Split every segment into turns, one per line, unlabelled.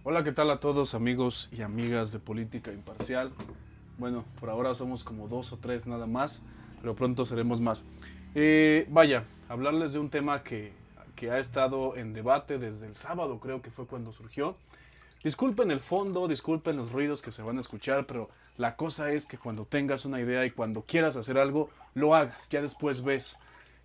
Hola, ¿qué tal a todos amigos y amigas de Política Imparcial? Bueno, por ahora somos como dos o tres nada más, pero pronto seremos más. Vaya, hablarles de un tema que ha estado en debate desde el sábado, creo que fue cuando surgió. Disculpen el fondo, disculpen los ruidos que se van a escuchar, pero la cosa es que cuando tengas una idea y cuando quieras hacer algo, lo hagas. Ya después ves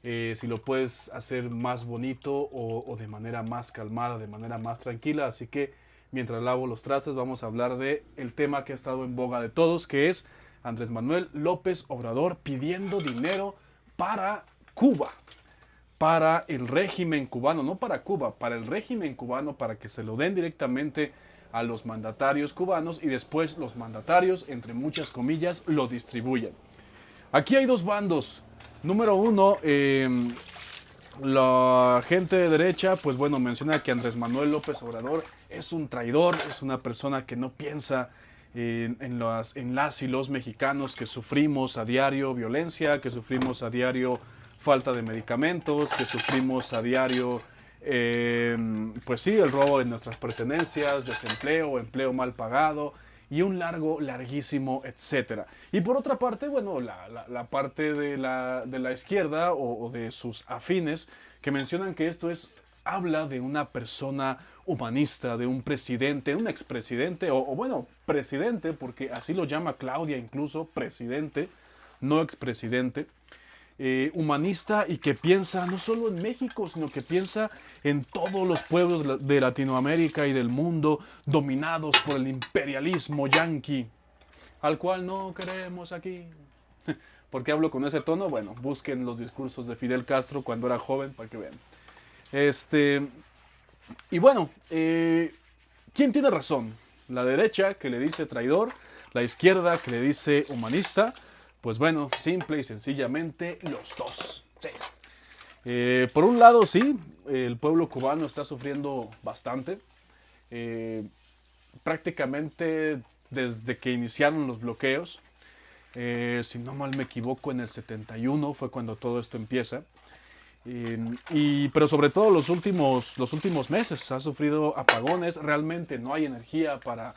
si lo puedes hacer más bonito o de manera más calmada, de manera más tranquila. Así que mientras lavo los trastes vamos a hablar de el tema que ha estado en boga de todos, que es Andrés Manuel López Obrador pidiendo dinero para Cuba, para el régimen cubano, no para Cuba, para el régimen cubano, para que se lo den directamente a los mandatarios cubanos y después los mandatarios, entre muchas comillas, lo distribuyen. Aquí hay dos bandos. Número uno, la gente de derecha, pues bueno, menciona que Andrés Manuel López Obrador es un traidor, es una persona que no piensa en las y los mexicanos que sufrimos a diario violencia, que sufrimos a diario falta de medicamentos, que sufrimos a diario, pues sí, el robo de nuestras pertenencias, desempleo, empleo mal pagado y un larguísimo, etcétera. Y por otra parte, bueno, la parte de la izquierda o de sus afines que mencionan que esto es habla de una persona humanista, de un presidente, un expresidente, o bueno, presidente, porque así lo llama Claudia incluso, presidente, no expresidente, humanista y que piensa no solo en México, sino que piensa en todos los pueblos de Latinoamérica y del mundo dominados por el imperialismo yanqui, al cual no queremos aquí. ¿Por qué hablo con ese tono? Bueno, busquen los discursos de Fidel Castro cuando era joven para que vean. Este, y bueno, ¿quién tiene razón? La derecha que le dice traidor, la izquierda que le dice humanista. Pues bueno, simple y sencillamente los dos. Sí. Por un lado, sí, el pueblo cubano está sufriendo bastante. Eh, Prácticamente desde que iniciaron los bloqueos, si no mal me equivoco, en el 71 fue cuando todo esto empieza. Pero sobre todo los últimos meses ha sufrido apagones, realmente no hay energía para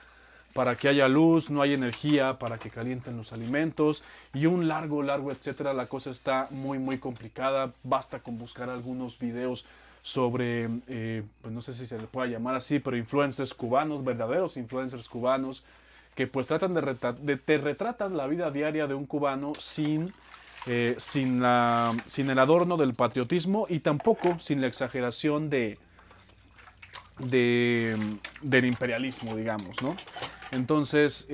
que haya luz, no hay energía para que calienten los alimentos y un largo, etcétera. La cosa está muy complicada. Basta con buscar algunos videos sobre, pues no sé si se le pueda llamar así, pero influencers cubanos, verdaderos influencers cubanos, que pues tratan te retratan la vida diaria de un cubano sin el adorno del patriotismo y tampoco sin la exageración del imperialismo, digamos, ¿no? Entonces,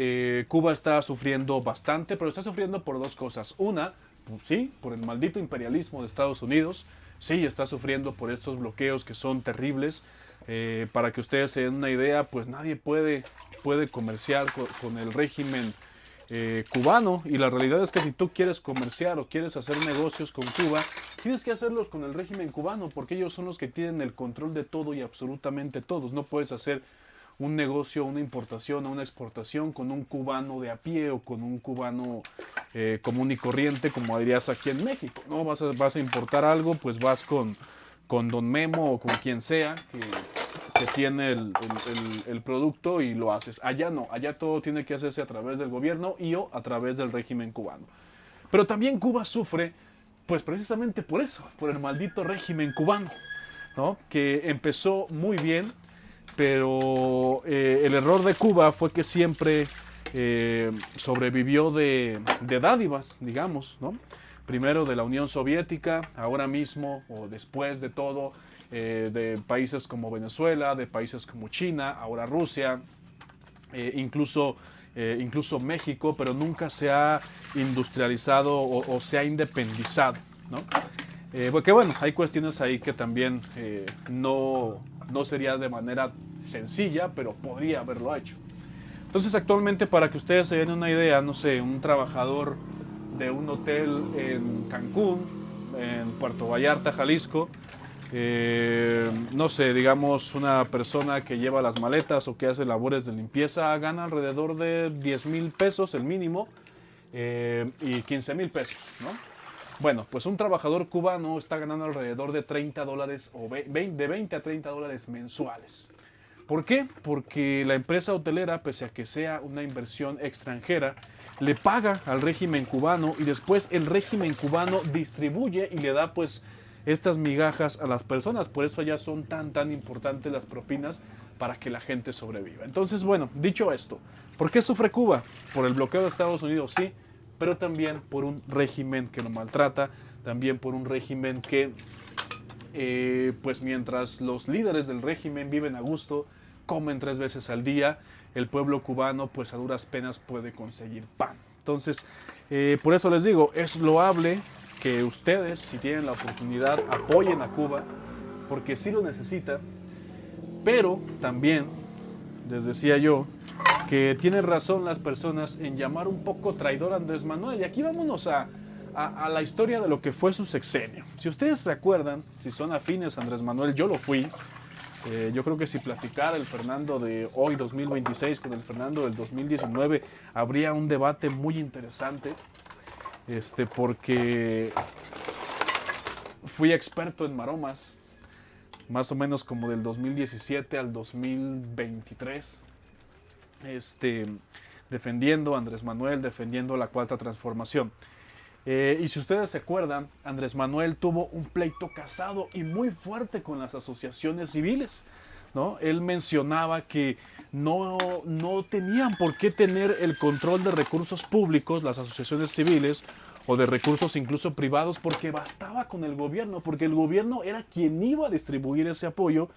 Cuba está sufriendo bastante, pero está sufriendo por dos cosas. Una, pues, sí, por el maldito imperialismo de Estados Unidos. Sí, está sufriendo por estos bloqueos que son terribles. Para que ustedes se den una idea, pues nadie puede comerciar con el régimen cubano, y la realidad es que si tú quieres comerciar o quieres hacer negocios con Cuba, tienes que hacerlos con el régimen cubano, porque ellos son los que tienen el control de todo y absolutamente todos. No puedes hacer un negocio, una importación o una exportación con un cubano de a pie o con un cubano común y corriente, como dirías aquí en México, ¿no? Vas a importar algo, pues vas con Don Memo o con quien sea que tiene el producto y lo haces. Allá no, allá todo tiene que hacerse a través del gobierno y o a través del régimen cubano. Pero también Cuba sufre, pues precisamente por eso, por el maldito régimen cubano, ¿no? Que empezó muy bien, pero el error de Cuba fue que siempre sobrevivió de dádivas, digamos, ¿no? Primero de la Unión Soviética, ahora mismo o después de todo, de países como Venezuela, de países como China, ahora Rusia, incluso México, pero nunca se ha industrializado o se ha independizado, ¿no? Porque bueno, hay cuestiones ahí que también no sería de manera sencilla, pero podría haberlo hecho. Entonces actualmente, para que ustedes se den una idea, no sé, un trabajador de un hotel en Cancún, en Puerto Vallarta, Jalisco, no sé, digamos una persona que lleva las maletas o que hace labores de limpieza gana alrededor de 10,000 pesos el mínimo, y 15,000 pesos, ¿no? Bueno, pues un trabajador cubano está ganando alrededor de $30 o de 20 a $30 mensuales. ¿Por qué? Porque la empresa hotelera, pese a que sea una inversión extranjera, le paga al régimen cubano y después el régimen cubano distribuye y le da pues estas migajas a las personas. Por eso ya son tan importantes las propinas para que la gente sobreviva. Entonces, bueno, dicho esto, ¿por qué sufre Cuba? Por el bloqueo de Estados Unidos, sí, pero también por un régimen que lo maltrata, también por un régimen que pues mientras los líderes del régimen viven a gusto, comen 3 veces al día, el pueblo cubano pues a duras penas puede conseguir pan. Entonces, por eso les digo, es loable que ustedes, si tienen la oportunidad, apoyen a Cuba, porque sí lo necesita, pero también, les decía yo, que tienen razón las personas en llamar un poco traidor a Andrés Manuel. Y aquí vámonos a la historia de lo que fue su sexenio. Si ustedes recuerdan, si son afines a Andrés Manuel, yo lo fui. Yo creo que si platicara el Fernando de hoy, 2026, con el Fernando del 2019, habría un debate muy interesante, porque fui experto en maromas, más o menos como del 2017 al 2023, defendiendo a Andrés Manuel, defendiendo la Cuarta Transformación. Y si ustedes se acuerdan, Andrés Manuel tuvo un pleito casado y muy fuerte con las asociaciones civiles, ¿no? Él mencionaba que no tenían por qué tener el control de recursos públicos, las asociaciones civiles, o de recursos incluso privados, porque bastaba con el gobierno, porque el gobierno era quien iba a distribuir ese apoyo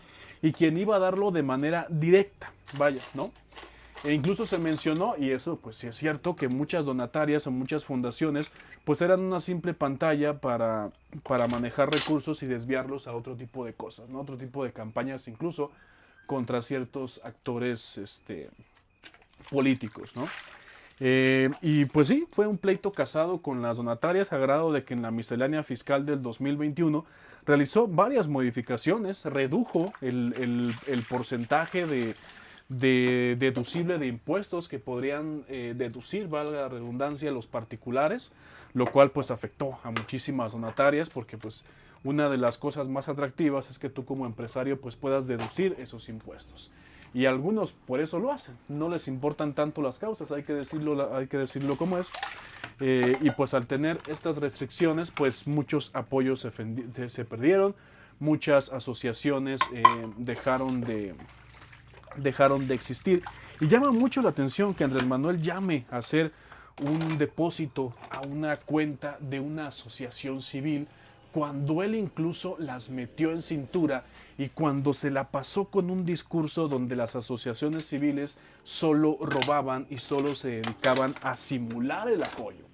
y quien iba a darlo de manera directa, vaya, ¿no? E incluso se mencionó, y eso pues sí es cierto, que muchas donatarias o muchas fundaciones pues eran una simple pantalla para manejar recursos y desviarlos a otro tipo de cosas, ¿no? Otro tipo de campañas incluso contra ciertos actores políticos, ¿no? Y pues sí, fue un pleito casado con las donatarias, a grado de que en la miscelánea fiscal del 2021 realizó varias modificaciones, redujo el porcentaje de deducible de impuestos que podrían deducir, valga la redundancia, los particulares, lo cual pues afectó a muchísimas donatarias, porque pues una de las cosas más atractivas es que tú como empresario pues puedas deducir esos impuestos. Y algunos por eso lo hacen, no les importan tanto las causas, hay que decirlo como es. Y pues al tener estas restricciones, pues muchos apoyos se perdieron, muchas asociaciones dejaron de existir. Y llama mucho la atención que Andrés Manuel llame a hacer un depósito a una cuenta de una asociación civil, cuando él incluso las metió en cintura y cuando se la pasó con un discurso donde las asociaciones civiles solo robaban y solo se dedicaban a simular el apoyo.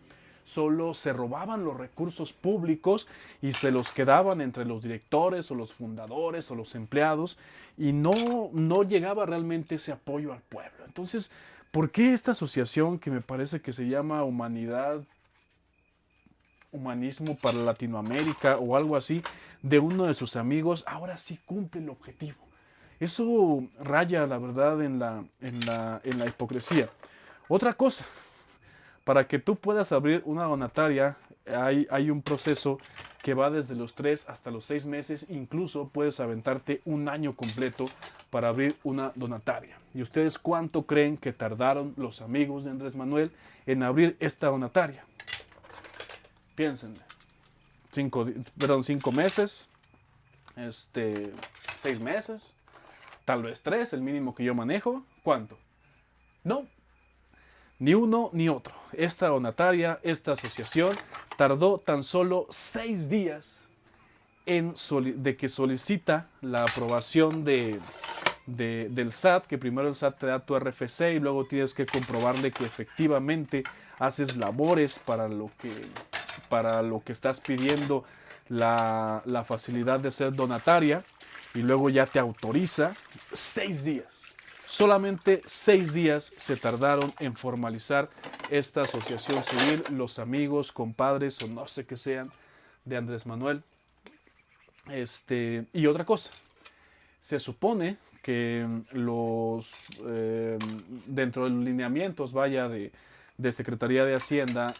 Solo se robaban los recursos públicos y se los quedaban entre los directores o los fundadores o los empleados, y no llegaba realmente ese apoyo al pueblo. Entonces, ¿por qué esta asociación que me parece que se llama Humanismo para Latinoamérica o algo así, de uno de sus amigos, ahora sí cumple el objetivo? Eso raya, la verdad, en la hipocresía. Otra cosa, para que tú puedas abrir una donataria, hay un proceso que va desde los 3 hasta los 6 meses, incluso puedes aventarte un año completo para abrir una donataria. ¿Y ustedes cuánto creen que tardaron los amigos de Andrés Manuel en abrir esta donataria? Piénsenle. 5 meses, 6 meses, tal vez 3, el mínimo que yo manejo. ¿Cuánto? No, ni uno ni otro. Esta donataria, esta asociación, tardó tan solo 6 días de que solicita la aprobación del SAT, que primero el SAT te da tu RFC y luego tienes que comprobarle que efectivamente haces labores para lo que estás pidiendo la facilidad de ser donataria, y luego ya te autoriza. 6 días. Solamente 6 días se tardaron en formalizar esta asociación civil, los amigos, compadres o no sé qué sean de Andrés Manuel. Y otra cosa, se supone que dentro de los lineamientos, vaya, de Secretaría de Hacienda,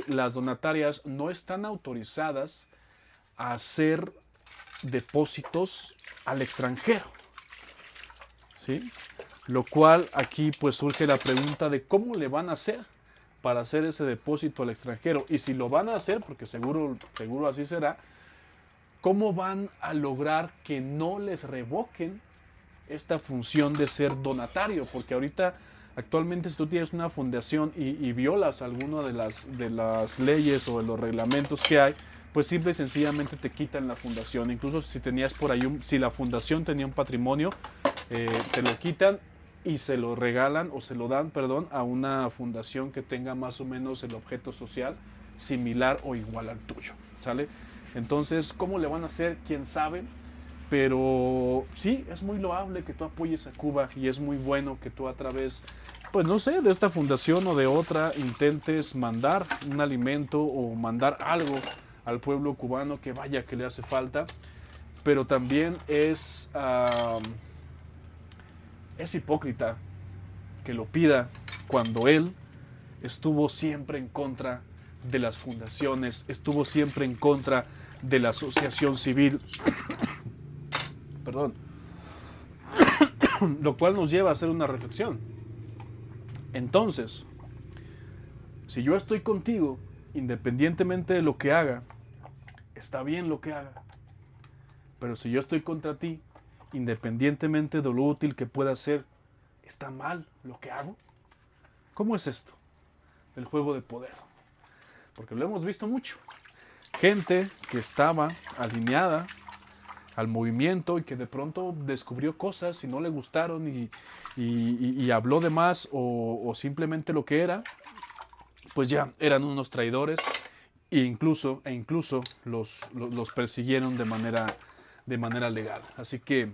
las donatarias no están autorizadas a hacer depósitos al extranjero. ¿sí? Lo cual aquí pues surge la pregunta de cómo le van a hacer para hacer ese depósito al extranjero. Y si lo van a hacer, porque seguro así será, ¿cómo van a lograr que no les revoquen esta función de ser donatario? Porque ahorita, actualmente, si tú tienes una fundación y violas alguna de las leyes o de los reglamentos que hay, pues simple y sencillamente te quitan la fundación. Incluso si tenías por ahí, si la fundación tenía un patrimonio, te lo quitan y se lo regalan o se lo dan, perdón, a una fundación que tenga más o menos el objeto social similar o igual al tuyo, ¿sale? Entonces, ¿cómo le van a hacer? ¿Quién sabe? Pero sí, es muy loable que tú apoyes a Cuba y es muy bueno que tú a través, pues no sé, de esta fundación o de otra intentes mandar un alimento o mandar algo al pueblo cubano que vaya que le hace falta. Pero también es hipócrita que lo pida cuando él estuvo siempre en contra de las fundaciones, estuvo siempre en contra de la asociación civil, perdón, lo cual nos lleva a hacer una reflexión. Entonces, si yo estoy contigo, independientemente de lo que haga, está bien lo que haga. Pero si yo estoy contra ti, independientemente de lo útil que pueda ser, ¿está mal lo que hago? ¿Cómo es esto? El juego de poder. Porque lo hemos visto mucho. Gente que estaba alineada al movimiento y que de pronto descubrió cosas y no le gustaron y habló de más o simplemente lo que era, pues ya eran unos traidores e incluso los persiguieron de manera legal. Así que,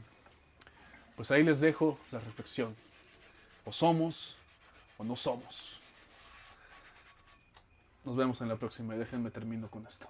pues ahí les dejo la reflexión. O somos o no somos. Nos vemos en la próxima y déjenme termino con esto.